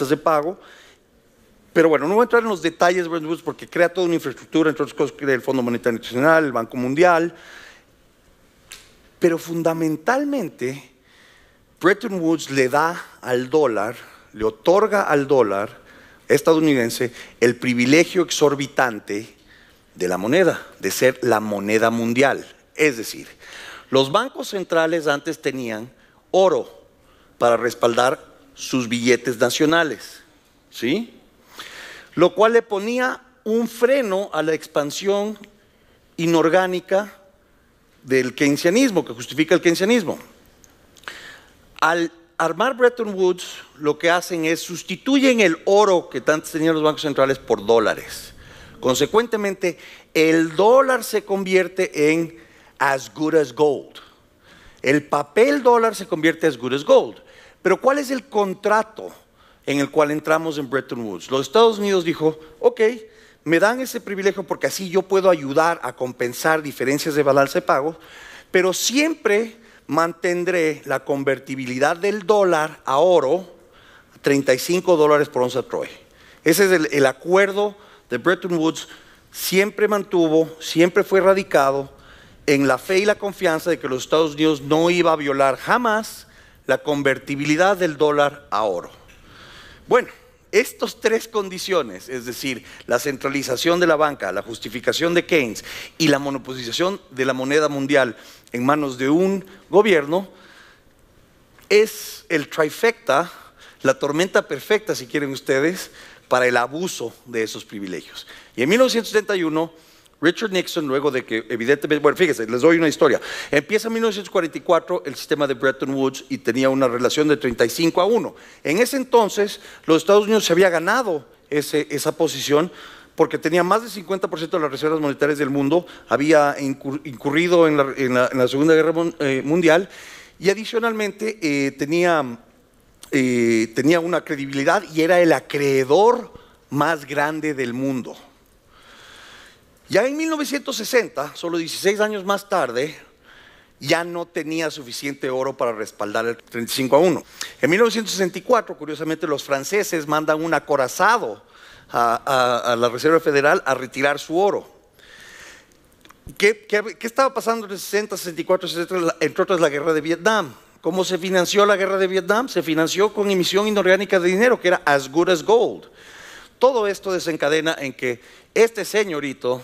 de pago. Pero bueno, no voy a entrar en los detalles de Bretton Woods porque crea toda una infraestructura, entre otras cosas crea el Fondo Monetario Internacional, el Banco Mundial. Pero fundamentalmente, Bretton Woods le da al dólar, le otorga al dólar estadounidense el privilegio exorbitante de la moneda, de ser la moneda mundial. Es decir, los bancos centrales antes tenían oro para respaldar sus billetes nacionales, ¿sí? Lo cual le ponía un freno a la expansión inorgánica del keynesianismo, que justifica el keynesianismo. Al armar Bretton Woods, lo que hacen es sustituyen el oro que antes tenían los bancos centrales por dólares. Consecuentemente, el dólar se convierte en as good as gold. El papel dólar se convierte as good as gold. Pero ¿cuál es el contrato en el cual entramos en Bretton Woods? Los Estados Unidos dijo, ok, me dan ese privilegio porque así yo puedo ayudar a compensar diferencias de balance de pago, pero siempre mantendré la convertibilidad del dólar a oro, $35 por onza Troy. Ese es el acuerdo de Bretton Woods, siempre mantuvo, siempre fue radicado en la fe y la confianza de que los Estados Unidos no iba a violar jamás la convertibilidad del dólar a oro. Bueno, estas tres condiciones, es decir, la centralización de la banca, la justificación de Keynes y la monopolización de la moneda mundial en manos de un gobierno, es el trifecta, la tormenta perfecta, si quieren ustedes, para el abuso de esos privilegios. Y en 1971, Richard Nixon, luego de que evidentemente, bueno, fíjense, les doy una historia. Empieza en 1944 el sistema de Bretton Woods y tenía una relación de 35-1. En ese entonces, los Estados Unidos se había ganado esa posición porque tenía más del 50% de las reservas monetarias del mundo, había incurrido en la Segunda Guerra Mundial y adicionalmente tenía una credibilidad y era el acreedor más grande del mundo. Ya en 1960, solo 16 años más tarde, ya no tenía suficiente oro para respaldar el 35-1. En 1964, curiosamente, los franceses mandan un acorazado a la Reserva Federal a retirar su oro. ¿Qué estaba pasando en el 60, 64, 60, entre otras la guerra de Vietnam? ¿Cómo se financió la guerra de Vietnam? Se financió con emisión inorgánica de dinero, que era as good as gold. Todo esto desencadena en que este señorito,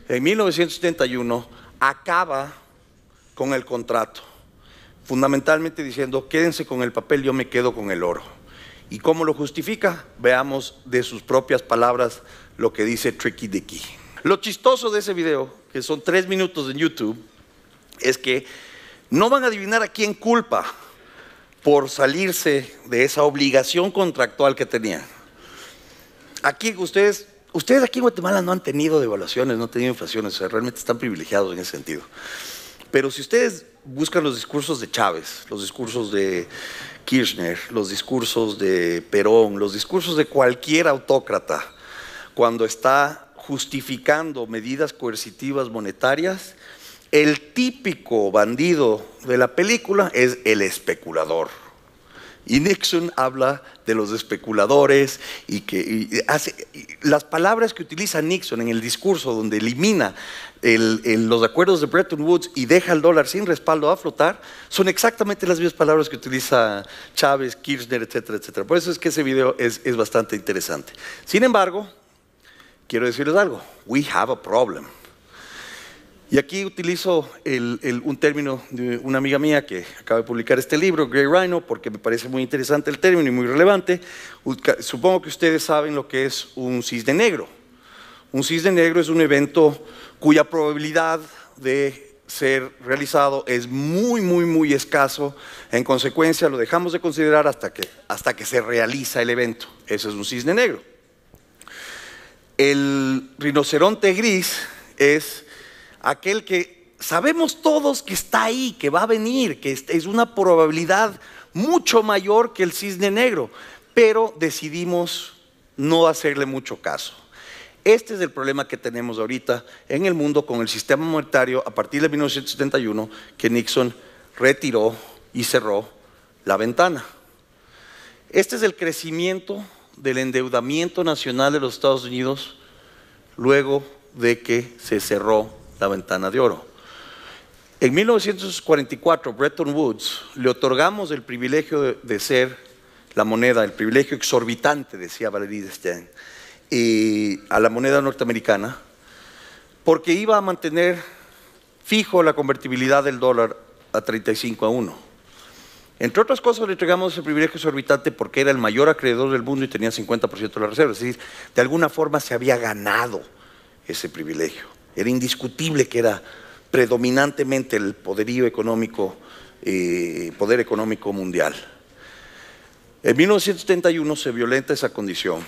en 1971, acaba con el contrato, fundamentalmente diciendo, quédense con el papel, yo me quedo con el oro. ¿Y cómo lo justifica? Veamos de sus propias palabras lo que dice Tricky Dicky. Lo chistoso de ese video, que son 3 minutos en YouTube, es que no van a adivinar a quién culpa por salirse de esa obligación contractual que tenían. Aquí ustedes aquí en Guatemala no han tenido devaluaciones, no han tenido inflaciones, o sea, realmente están privilegiados en ese sentido. Pero si ustedes buscan los discursos de Chávez, los discursos de Kirchner, los discursos de Perón, los discursos de cualquier autócrata, cuando está justificando medidas coercitivas monetarias, el típico bandido de la película es el especulador. Y Nixon habla de los especuladores y las palabras que utiliza Nixon en el discurso donde elimina los acuerdos de Bretton Woods y deja el dólar sin respaldo a flotar, son exactamente las mismas palabras que utiliza Chávez, Kirchner, etcétera, etcétera. Por eso es que ese video es bastante interesante. Sin embargo, quiero decirles algo, we have a problem. Y aquí utilizo un término de una amiga mía que acaba de publicar este libro, Grey Rhino, porque me parece muy interesante el término y muy relevante. Supongo que ustedes saben lo que es un cisne negro. Un cisne negro es un evento cuya probabilidad de ser realizado es muy escaso. En consecuencia, lo dejamos de considerar hasta que se realiza el evento. Ese es un cisne negro. El rinoceronte gris es aquel que sabemos todos que está ahí, que va a venir, que es una probabilidad mucho mayor que el cisne negro, pero decidimos no hacerle mucho caso. Este es el problema que tenemos ahorita en el mundo con el sistema monetario a partir de 1971, que Nixon retiró y cerró la ventana. Este es el crecimiento del endeudamiento nacional de los Estados Unidos luego de que se cerró la ventana de oro. En 1944, Bretton Woods, le otorgamos el privilegio de ser la moneda, el privilegio exorbitante, decía Valerie Destin, a la moneda norteamericana, porque iba a mantener fijo la convertibilidad del dólar a 35-1. Entre otras cosas, le entregamos ese privilegio exorbitante porque era el mayor acreedor del mundo y tenía 50% de la reserva. Es decir, de alguna forma se había ganado ese privilegio. Era indiscutible que era predominantemente el poderío económico, poder económico mundial. En 1971 se violenta esa condición.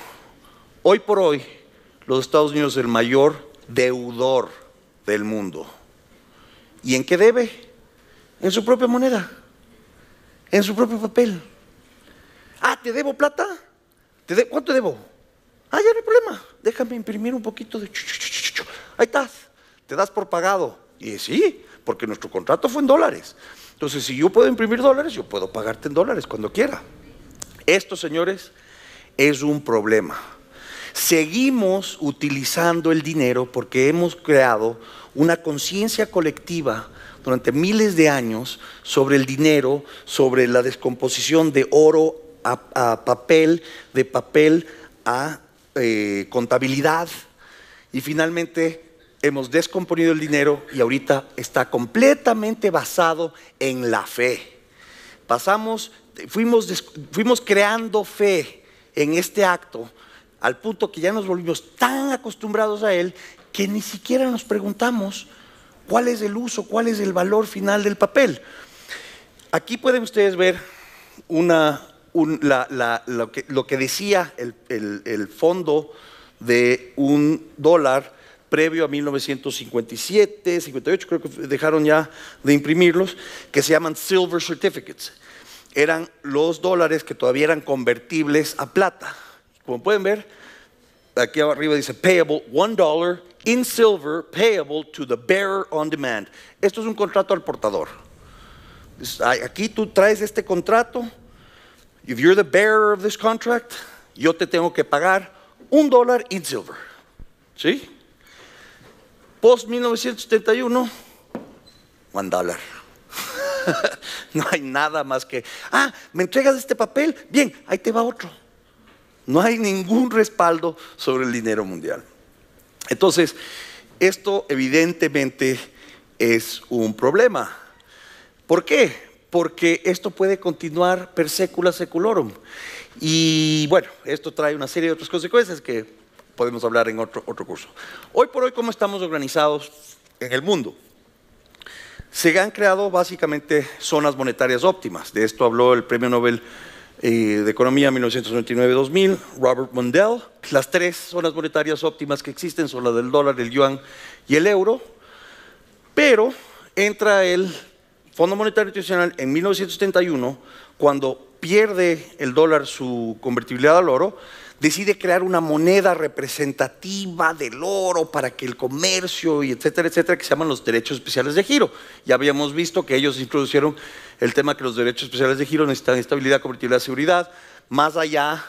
Hoy por hoy, los Estados Unidos es el mayor deudor del mundo. ¿Y en qué debe? En su propia moneda, en su propio papel. Ah, ¿te debo plata? ¿Cuánto debo? Ah, ya no hay problema, déjame imprimir un poquito de... Ahí estás, te das por pagado. Y sí, porque nuestro contrato fue en dólares. Entonces, si yo puedo imprimir dólares, yo puedo pagarte en dólares cuando quiera. Esto, señores, es un problema. Seguimos utilizando el dinero porque hemos creado una conciencia colectiva durante miles de años sobre el dinero, sobre la descomposición de oro a papel, de papel a contabilidad, y finalmente hemos descomponido el dinero y ahorita está completamente basado en la fe. Fuimos creando fe en este acto al punto que ya nos volvimos tan acostumbrados a él que ni siquiera nos preguntamos cuál es el uso, cuál es el valor final del papel. Aquí pueden ustedes ver lo que decía el fondo de un dólar previo a 1957, 58, creo que dejaron ya de imprimirlos, que se llaman Silver Certificates. Eran los dólares que todavía eran convertibles a plata. Como pueden ver, aquí arriba dice payable $1 in silver payable to the bearer on demand. Esto es un contrato al portador. Aquí tú traes este contrato. If you're the bearer of this contract, yo te tengo que pagar $1 in silver. ¿Sí? Post 1971, $1. No hay nada más que, ¿me entregas este papel? Bien, ahí te va otro. No hay ningún respaldo sobre el dinero mundial. Entonces, esto evidentemente es un problema. ¿Por qué? Porque esto puede continuar per secula seculorum. Y bueno, esto trae una serie de otras consecuencias que podemos hablar en otro curso. Hoy por hoy, ¿cómo estamos organizados en el mundo? Se han creado básicamente zonas monetarias óptimas. De esto habló el Premio Nobel de Economía 1999-2000, Robert Mundell. Las tres zonas monetarias óptimas que existen son las del dólar, el yuan y el euro. Pero entra el Fondo Monetario Internacional en 1971, cuando pierde el dólar su convertibilidad al oro, decide crear una moneda representativa del oro para que el comercio y etcétera, etcétera, que se llaman los derechos especiales de giro. Ya habíamos visto que ellos introducieron el tema que los derechos especiales de giro necesitan estabilidad, convertibilidad, seguridad, más allá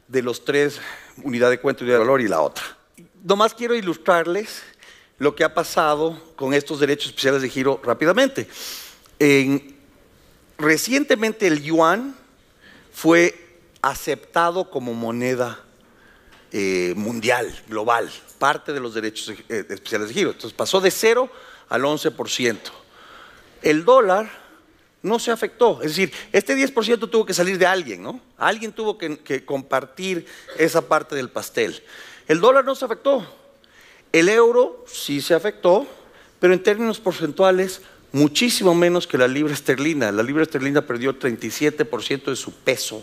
de los tres, unidad de cuenta, unidad de valor y la otra. Nomás quiero ilustrarles lo que ha pasado con estos derechos especiales de giro rápidamente. Recientemente el yuan fue aceptado como moneda mundial, global, parte de los derechos especiales de giro. Entonces pasó de 0 al 11%. El dólar no se afectó, es decir, este 10% tuvo que salir de alguien, ¿no? Alguien tuvo que compartir esa parte del pastel. El dólar no se afectó. El euro sí se afectó, pero en términos porcentuales muchísimo menos que la libra esterlina. La libra esterlina perdió 37% de su peso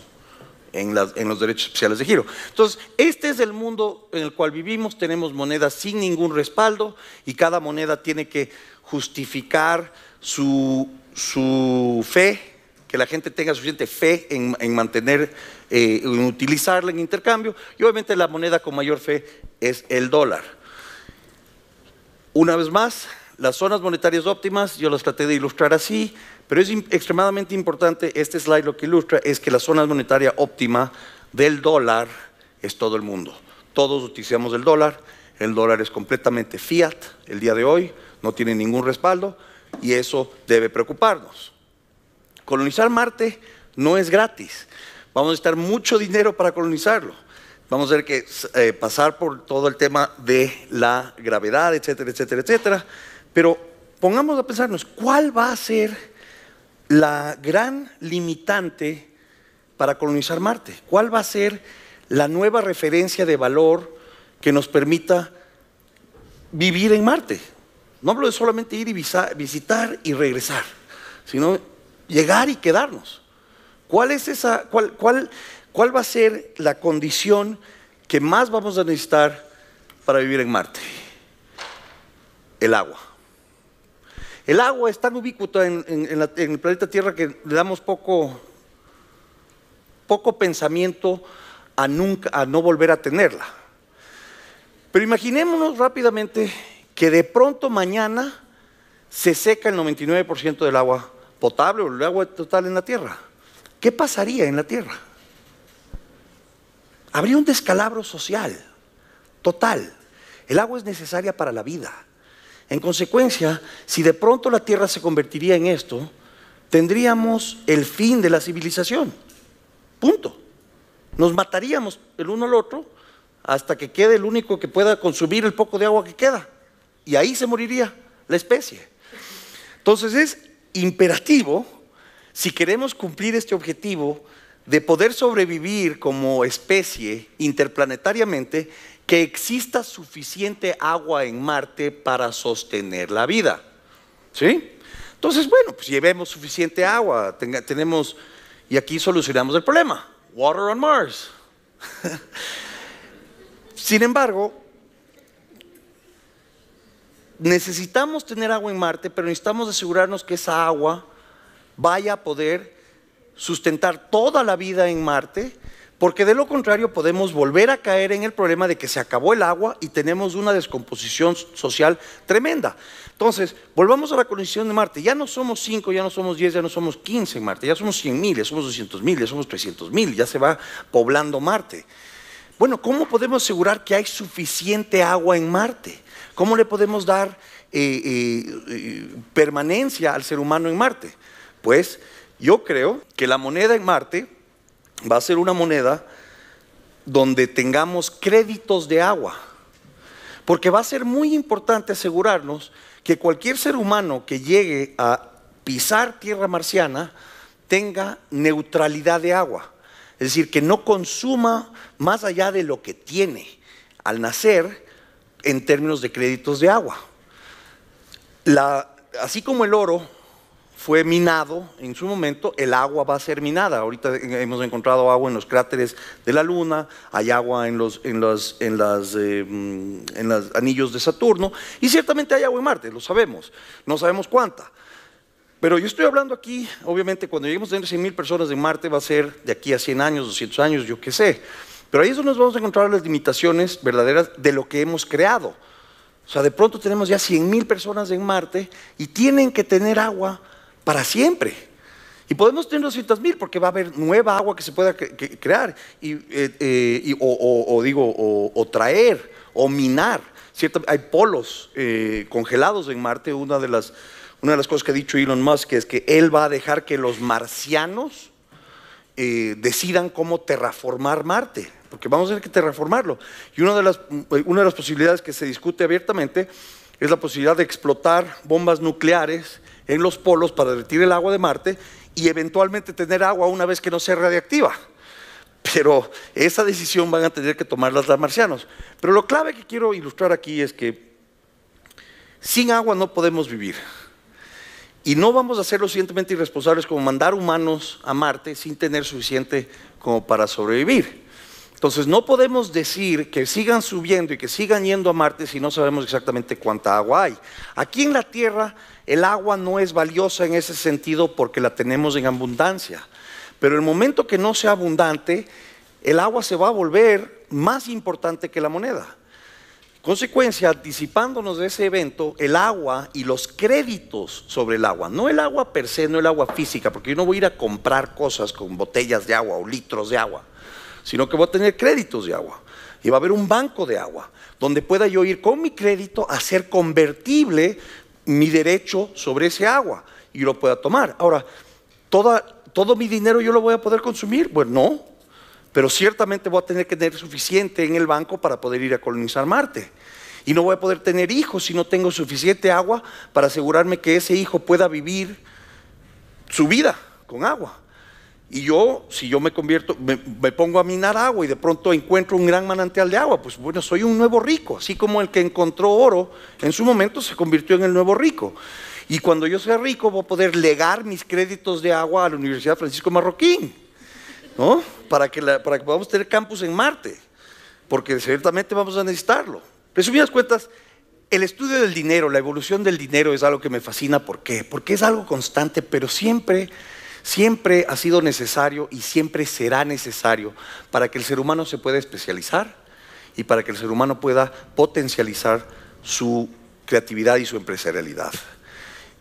en los derechos especiales de giro. Entonces, este es el mundo en el cual vivimos. Tenemos monedas sin ningún respaldo y cada moneda tiene que justificar su fe que la gente tenga suficiente fe en mantener, en utilizarla en intercambio, y obviamente la moneda con mayor fe es el dólar. Una vez más, las zonas monetarias óptimas, yo las traté de ilustrar así, pero es extremadamente importante, este slide lo que ilustra es que la zona monetaria óptima del dólar es todo el mundo. Todos utilizamos el dólar es completamente fiat el día de hoy, no tiene ningún respaldo y eso debe preocuparnos. Colonizar Marte no es gratis, vamos a necesitar mucho dinero para colonizarlo. Vamos a tener que pasar por todo el tema de la gravedad, etcétera, etcétera, etcétera. Pero pongamos a pensarnos, ¿cuál va a ser la gran limitante para colonizar Marte? ¿Cuál va a ser la nueva referencia de valor que nos permita vivir en Marte? No hablo de solamente ir y visitar y regresar, sino llegar y quedarnos. ¿Cuál es esa, cuál va a ser la condición que más vamos a necesitar para vivir en Marte? El agua. El agua es tan ubícuta en el planeta Tierra que le damos poco pensamiento a no volver a tenerla. Pero imaginémonos rápidamente que de pronto mañana se seca el 99% del agua potable o el agua total en la Tierra. ¿Qué pasaría en la Tierra? Habría un descalabro social total. El agua es necesaria para la vida. En consecuencia, si de pronto la Tierra se convertiría en esto, tendríamos el fin de la civilización. Punto. Nos mataríamos el uno al otro hasta que quede el único que pueda consumir el poco de agua que queda. Y ahí se moriría la especie. Entonces es imperativo, si queremos cumplir este objetivo de poder sobrevivir como especie interplanetariamente, que exista suficiente agua en Marte para sostener la vida. ¿Sí? Entonces, bueno, pues llevemos suficiente agua, tenemos, y aquí solucionamos el problema. Water on Mars. Sin embargo, necesitamos tener agua en Marte, pero necesitamos asegurarnos que esa agua vaya a poder sustentar toda la vida en Marte, porque de lo contrario podemos volver a caer en el problema de que se acabó el agua y tenemos una descomposición social tremenda. Entonces, volvamos a la colonización de Marte. Ya no somos 5, ya no somos 10, ya no somos 15 en Marte, ya somos 100,000, ya somos 200,000, ya somos 300,000, ya se va poblando Marte. Bueno, ¿cómo podemos asegurar que hay suficiente agua en Marte? ¿Cómo le podemos dar permanencia al ser humano en Marte? Pues yo creo que la moneda en Marte va a ser una moneda donde tengamos créditos de agua, porque va a ser muy importante asegurarnos que cualquier ser humano que llegue a pisar tierra marciana tenga neutralidad de agua, es decir, que no consuma más allá de lo que tiene al nacer en términos de créditos de agua. Así como el oro fue minado en su momento, el agua va a ser minada. Ahorita hemos encontrado agua en los cráteres de la Luna, hay agua en los anillos de Saturno, y ciertamente hay agua en Marte, lo sabemos, no sabemos cuánta. Pero yo estoy hablando aquí, obviamente cuando lleguemos a tener 100,000 personas en Marte va a ser de aquí a 100 años, 200 años, yo qué sé. Pero ahí es donde nos vamos a encontrar las limitaciones verdaderas de lo que hemos creado. O sea, de pronto tenemos ya 100,000 personas en Marte y tienen que tener agua para siempre. Y podemos tener 200,000 porque va a haber nueva agua que se pueda crear o traer o minar. ¿Cierto? Hay polos congelados en Marte. Una de las cosas que ha dicho Elon Musk es que él va a dejar que los marcianos decidan cómo terraformar Marte, porque vamos a tener que terraformarlo. Y una de las posibilidades que se discute abiertamente es la posibilidad de explotar bombas nucleares en los polos para derretir el agua de Marte y eventualmente tener agua una vez que no sea radiactiva. Pero esa decisión van a tener que tomarla los marcianos. Pero lo clave que quiero ilustrar aquí es que sin agua no podemos vivir. Y no vamos a ser lo suficientemente irresponsables como mandar humanos a Marte sin tener suficiente como para sobrevivir. Entonces no podemos decir que sigan subiendo y que sigan yendo a Marte si no sabemos exactamente cuánta agua hay. Aquí en la Tierra el agua no es valiosa en ese sentido porque la tenemos en abundancia. Pero el momento que no sea abundante, el agua se va a volver más importante que la moneda. Consecuencia, anticipándonos de ese evento, el agua y los créditos sobre el agua, no el agua per se, no el agua física, porque yo no voy a ir a comprar cosas con botellas de agua o litros de agua, sino que voy a tener créditos de agua y va a haber un banco de agua donde pueda yo ir con mi crédito a hacer convertible mi derecho sobre ese agua y lo pueda tomar. Ahora, todo mi dinero yo lo voy a poder consumir, bueno, no. Pero ciertamente voy a tener que tener suficiente en el banco para poder ir a colonizar Marte. Y no voy a poder tener hijos si no tengo suficiente agua para asegurarme que ese hijo pueda vivir su vida con agua. Y yo, si yo me pongo a minar agua y de pronto encuentro un gran manantial de agua, pues bueno, soy un nuevo rico. Así como el que encontró oro en su momento se convirtió en el nuevo rico. Y cuando yo sea rico voy a poder legar mis créditos de agua a la Universidad Francisco Marroquín, ¿no? Para que podamos tener campus en Marte, porque ciertamente vamos a necesitarlo. Resumidas cuentas, el estudio del dinero, la evolución del dinero es algo que me fascina. ¿Por qué? Porque es algo constante, pero siempre ha sido necesario y siempre será necesario para que el ser humano se pueda especializar y para que el ser humano pueda potencializar su creatividad y su empresarialidad.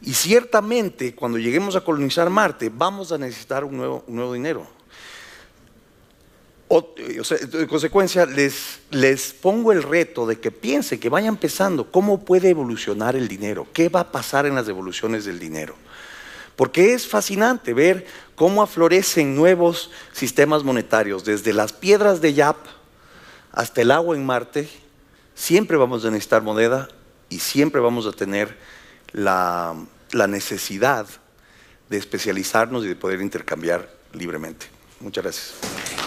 Y ciertamente, cuando lleguemos a colonizar Marte, vamos a necesitar un nuevo dinero. En consecuencia, les pongo el reto de que piensen, que vayan pensando cómo puede evolucionar el dinero, qué va a pasar en las evoluciones del dinero. Porque es fascinante ver cómo aflorecen nuevos sistemas monetarios, desde las piedras de Yap hasta el agua en Marte. Siempre vamos a necesitar moneda y siempre vamos a tener la necesidad de especializarnos y de poder intercambiar libremente. Muchas gracias.